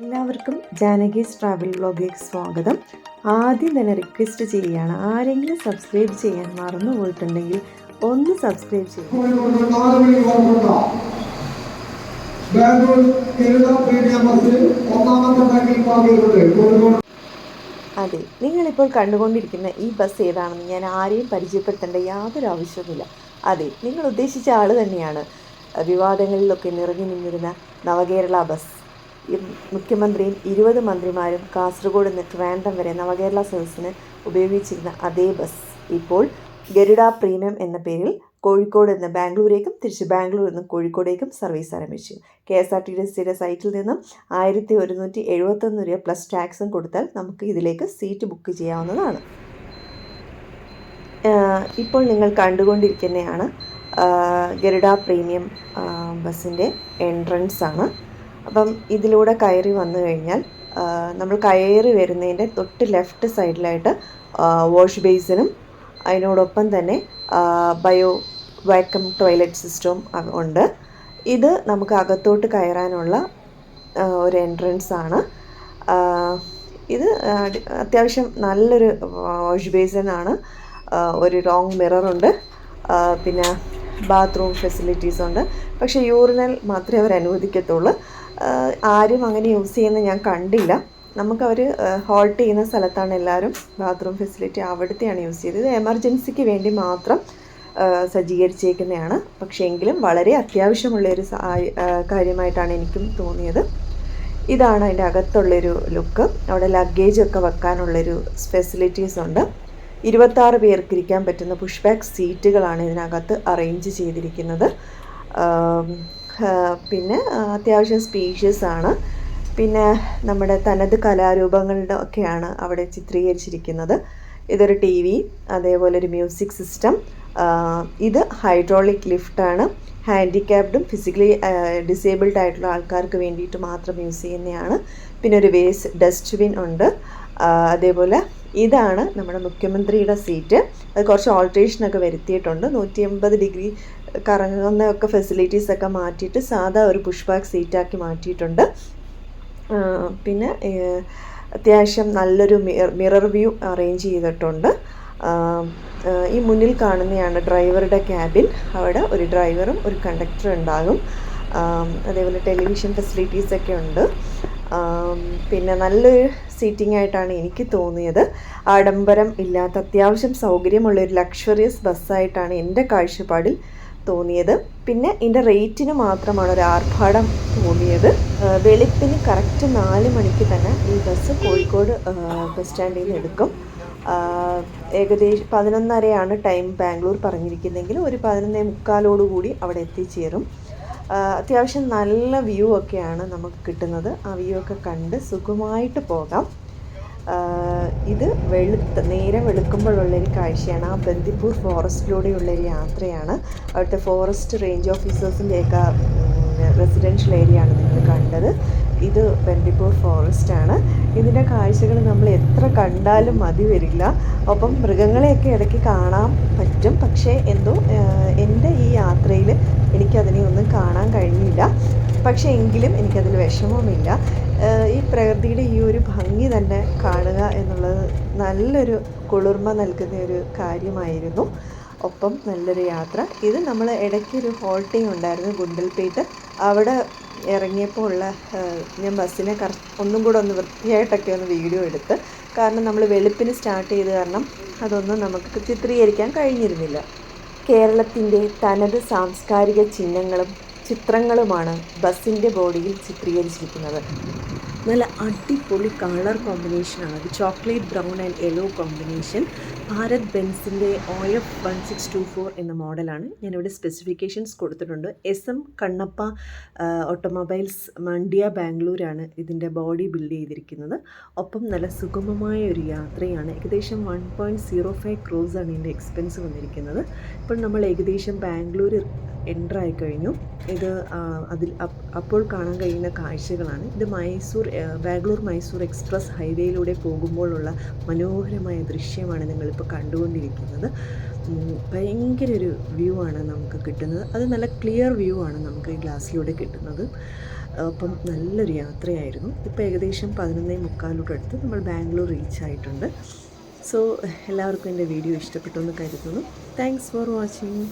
എല്ലാവർക്കും ജാനകീസ് ട്രാവൽ വ്ലോഗിലേക്ക് സ്വാഗതം. ആദ്യം തന്നെ റിക്വസ്റ്റ് ചെയ്യുകയാണ്, ആരെങ്കിലും സബ്സ്ക്രൈബ് ചെയ്യാൻ മറന്നു പോയിട്ടുണ്ടെങ്കിൽ ഒന്ന് സബ്സ്ക്രൈബ് ചെയ്യും. അതെ, നിങ്ങളിപ്പോൾ കണ്ടുകൊണ്ടിരിക്കുന്ന ഈ ബസ് ഏതാണെന്ന് ഞാൻ ആരെയും പരിചയപ്പെടുത്തേണ്ട യാതൊരു ആവശ്യവുമില്ല. അതെ, നിങ്ങൾ ഉദ്ദേശിച്ച ആൾ തന്നെയാണ് വിവാദങ്ങളിലൊക്കെ നിറഞ്ഞു നിന്നിരുന്ന നവകേരള ബസ്. മുഖ്യമന്ത്രിയും 20 മന്ത്രിമാരും കാസർഗോഡ് നിന്ന് ട്രിവാൻഡ്രം വരെ നവകേരള സദസ്സിന് ഉപയോഗിച്ചിരുന്ന അതേ ബസ് ഇപ്പോൾ ഗരുഡ പ്രീമിയം എന്ന പേരിൽ കോഴിക്കോട് നിന്ന് ബാംഗ്ലൂരേക്കും തിരിച്ച് ബാംഗ്ലൂരിൽ നിന്ന് കോഴിക്കോടേക്കും സർവീസ് ആരംഭിച്ചു. KSRTCയുടെ സൈറ്റിൽ നിന്നും 1171 രൂപ പ്ലസ് ടാക്സും കൊടുത്താൽ നമുക്ക് ഇതിലേക്ക് സീറ്റ് ബുക്ക് ചെയ്യാവുന്നതാണ്. ഇപ്പോൾ നിങ്ങൾ കണ്ടുകൊണ്ടിരിക്കുന്നതാണ് ഗരുഡ പ്രീമിയം ബസ്സിൻ്റെ എൻട്രൻസ് ആണ്. അപ്പം ഇതിലൂടെ കയറി വന്നു കഴിഞ്ഞാൽ നമ്മൾ കയറി വരുന്നതിൻ്റെ തൊട്ട് ലെഫ്റ്റ് സൈഡിലായിട്ട് വാഷ് ബേസിനും അതിനോടൊപ്പം തന്നെ ബയോ വാക്വം ടോയ്ലറ്റ് സിസ്റ്റവും ഉണ്ട്. ഇത് നമുക്ക് അകത്തോട്ട് കയറാനുള്ള ഒരു എൻട്രൻസ് ആണ്. ഇത് അത്യാവശ്യം നല്ലൊരു വാഷ് ബേസിനാണ്. ഒരു ലോങ് മിററുണ്ട്, പിന്നെ ബാത്റൂം ഫെസിലിറ്റീസ് ഉണ്ട്. പക്ഷേ യൂറിനൽ മാത്രമേ അവർ അനുവദിക്കത്തുള്ളൂ. ആരും അങ്ങനെ യൂസ് ചെയ്യുന്നത് ഞാൻ കണ്ടില്ല. നമുക്കവർ ഹോൾട്ട് ചെയ്യുന്ന സ്ഥലത്താണ് എല്ലാവരും ബാത്റൂം ഫെസിലിറ്റി അവിടുത്തെയാണ് യൂസ് ചെയ്തത്. എമർജൻസിക്ക് വേണ്ടി മാത്രം സജ്ജീകരിച്ചേക്കുന്നതാണ്. പക്ഷേ എങ്കിലും വളരെ അത്യാവശ്യമുള്ളൊരു കാര്യമായിട്ടാണ് എനിക്കും തോന്നിയത്. ഇതാണ് അതിൻ്റെ അകത്തുള്ളൊരു ലുക്ക്. അവിടെ ലഗേജൊക്കെ വെക്കാനുള്ളൊരു ഫെസിലിറ്റീസ് ഉണ്ട്. 26 പേർക്ക് ഇരിക്കാൻ പറ്റുന്ന പുഷ് ബാക്ക് സീറ്റുകളാണ് ഇതിനകത്ത് അറേഞ്ച് ചെയ്തിരിക്കുന്നത്. പിന്നെ അത്യാവശ്യം സ്പീഷ്യസ് ആണ്. പിന്നെ നമ്മുടെ തനത് കലാരൂപങ്ങളുടെ ഒക്കെയാണ് അവിടെ ചിത്രീകരിച്ചിരിക്കുന്നത്. ഇതൊരു TV, അതേപോലെ ഒരു മ്യൂസിക് സിസ്റ്റം. ഇത് ഹൈഡ്രോളിക് ലിഫ്റ്റാണ്. ഹാൻഡിക്യാപ്ഡും ഫിസിക്കലി ഡിസേബിൾഡ് ആയിട്ടുള്ള ആൾക്കാർക്ക് വേണ്ടിയിട്ട് മാത്രം യൂസ് ചെയ്യുന്നതാണ്. പിന്നെ ഒരു ഡസ്റ്റ്ബിൻ ഉണ്ട്. അതേപോലെ ഇതാണ് നമ്മുടെ മുഖ്യമന്ത്രിയുടെ സീറ്റ്. അത് കുറച്ച് ഓൾട്രേഷനൊക്കെ വരുത്തിയിട്ടുണ്ട്. 180 ഡിഗ്രി കറങ്ങുന്നൊക്കെ ഫെസിലിറ്റീസൊക്കെ മാറ്റിയിട്ട് സാധാ ഒരു പുഷ് ബാക്ക് സീറ്റാക്കി മാറ്റിയിട്ടുണ്ട്. പിന്നെ അത്യാവശ്യം നല്ലൊരു മിറർ വ്യൂ അറേഞ്ച് ചെയ്തിട്ടുണ്ട്. ഈ മുന്നിൽ കാണുന്നതാണ് ഡ്രൈവറുടെ ക്യാബിൻ. അവിടെ ഒരു ഡ്രൈവറും ഒരു കണ്ടക്ടറും ഉണ്ടാകും. അതേപോലെ ടെലിവിഷൻ ഫെസിലിറ്റീസൊക്കെ ഉണ്ട്. പിന്നെ നല്ലൊരു സീറ്റിംഗ് ആയിട്ടാണ് എനിക്ക് തോന്നിയത്. ആഡംബരം ഇല്ലാത്ത അത്യാവശ്യം സൗകര്യമുള്ളൊരു ലക്ഷറിയസ് ബസ്സായിട്ടാണ് എൻ്റെ കാഴ്ചപ്പാടിൽ തോന്നിയത്. പിന്നെ ഇതിൻ്റെ റേറ്റിന് മാത്രമാണ് ഒരു ആർഭാടം തോന്നിയത്. വെളുപ്പിന് കറക്റ്റ് 4 മണിക്ക് തന്നെ ഈ ബസ് കോഴിക്കോട് ബസ് സ്റ്റാൻഡിൽ നിന്ന് എടുക്കും. ഏകദേശം 11:30 ടൈം ബാംഗ്ലൂർ പറഞ്ഞിരിക്കുന്നെങ്കിൽ ഒരു 11:45 അവിടെ എത്തിച്ചേരും. അത്യാവശ്യം നല്ല വ്യൂ ഒക്കെയാണ് നമുക്ക് കിട്ടുന്നത്. ആ വ്യൂ ഒക്കെ കണ്ട് സുഖമായിട്ട് പോകാം. ഇത് നേരെ വെളുക്കുമ്പോഴുള്ളൊരു കാഴ്ചയാണ്. ആ ബന്ദിപ്പൂർ ഫോറസ്റ്റിലൂടെയുള്ളൊരു യാത്രയാണ്. അവിടുത്തെ ഫോറസ്റ്റ് റേഞ്ച് ഓഫീസേഴ്സിൻ്റെയൊക്കെ റെസിഡൻഷ്യൽ ഏരിയ ആണ് നിങ്ങൾ കണ്ടത്. ഇത് ബന്ദിപ്പൂർ ഫോറസ്റ്റാണ്. ഇതിൻ്റെ കാഴ്ചകൾ നമ്മൾ എത്ര കണ്ടാലും മതി വരില്ല. ഒപ്പം മൃഗങ്ങളെയൊക്കെ ഇടയ്ക്ക് കാണാൻ പറ്റും. പക്ഷേ എന്തോ എൻ്റെ ഈ യാത്രയിൽ എനിക്കതിനെ ഒന്നും കാണാൻ കഴിഞ്ഞില്ല. പക്ഷേ എങ്കിലും എനിക്കതിൽ വിഷമവുമില്ല. ഈ പ്രകൃതിയുടെ ഈ ഒരു ഭംഗി തന്നെ കാണുക എന്നുള്ളത് നല്ലൊരു കുളിർമ നൽകുന്ന ഒരു കാര്യമായിരുന്നു. ഒപ്പം നല്ലൊരു യാത്ര. ഇത് നമ്മൾ ഇടയ്ക്കൊരു ഹോൾട്ടിങ് ഉണ്ടായിരുന്നു ഗുണ്ടൽപേട്ട്. അവിടെ ഇറങ്ങിയപ്പോൾ ഉള്ള ഞാൻ ബസ്സിനെ ഒന്നും കൂടെ ഒന്ന് വൃത്തിയായിട്ടൊക്കെ ഒന്ന് വീഡിയോ എടുത്ത്. കാരണം നമ്മൾ വെളുപ്പിന് സ്റ്റാർട്ട് ചെയ്ത് കാരണം അതൊന്നും നമുക്ക് ചിത്രീകരിക്കാൻ കഴിഞ്ഞിരുന്നില്ല. കേരളത്തിൻ്റെ തനത് സാംസ്കാരിക ചിത്രങ്ങളുമാണ് ബസ്സിൻ്റെ ബോഡിയിൽ ചിത്രീകരിച്ചിരിക്കുന്നത്. നല്ല അടിപൊളി കളർ കോമ്പിനേഷനാണ്. അത് ചോക്ലേറ്റ് ബ്രൗൺ ആൻഡ് യെല്ലോ കോമ്പിനേഷൻ. ഭാരത് ബെൻസിൻ്റെ OF 1624 എന്ന മോഡലാണ്. ഞാനിവിടെ സ്പെസിഫിക്കേഷൻസ് കൊടുത്തിട്ടുണ്ട്. SM കണ്ണപ്പ ഓട്ടോമൊബൈൽസ് മണ്ഡിയ ബാംഗ്ലൂരാണ് ഇതിൻ്റെ ബോഡി ബിൽഡ് ചെയ്തിരിക്കുന്നത്. ഒപ്പം നല്ല സുഗമമായ ഒരു യാത്രയാണ്. ഏകദേശം 1.05 crores ഇതിൻ്റെ എക്സ്പെൻസ് വന്നിരിക്കുന്നത്. ഇപ്പോൾ നമ്മൾ ഏകദേശം ബാംഗ്ലൂർ എൻ്റർ ആയിക്കഴിഞ്ഞു. ഇത് അപ്പോൾ കാണാൻ കഴിയുന്ന കാഴ്ചകളാണ്. ഇത് ബാംഗ്ലൂർ മൈസൂർ എക്സ്പ്രസ് ഹൈവേയിലൂടെ പോകുമ്പോഴുള്ള മനോഹരമായ ദൃശ്യമാണ് നിങ്ങളിപ്പോൾ കണ്ടുകൊണ്ടിരിക്കുന്നത്. ഭയങ്കര ഒരു വ്യൂ ആണ് നമുക്ക് കിട്ടുന്നത്. അത് നല്ല ക്ലിയർ വ്യൂ ആണ് നമുക്ക് ഈ ഗ്ലാസ്സിലൂടെ കിട്ടുന്നത്. അപ്പം നല്ലൊരു യാത്രയായിരുന്നു. ഇപ്പോൾ ഏകദേശം 11:45 നമ്മൾ ബാംഗ്ലൂർ റീച്ച് ആയിട്ടുണ്ട്. സോ എല്ലാവർക്കും എൻ്റെ വീഡിയോ ഇഷ്ടപ്പെട്ടു എന്ന് കരുതുന്നു. Thanks for watching.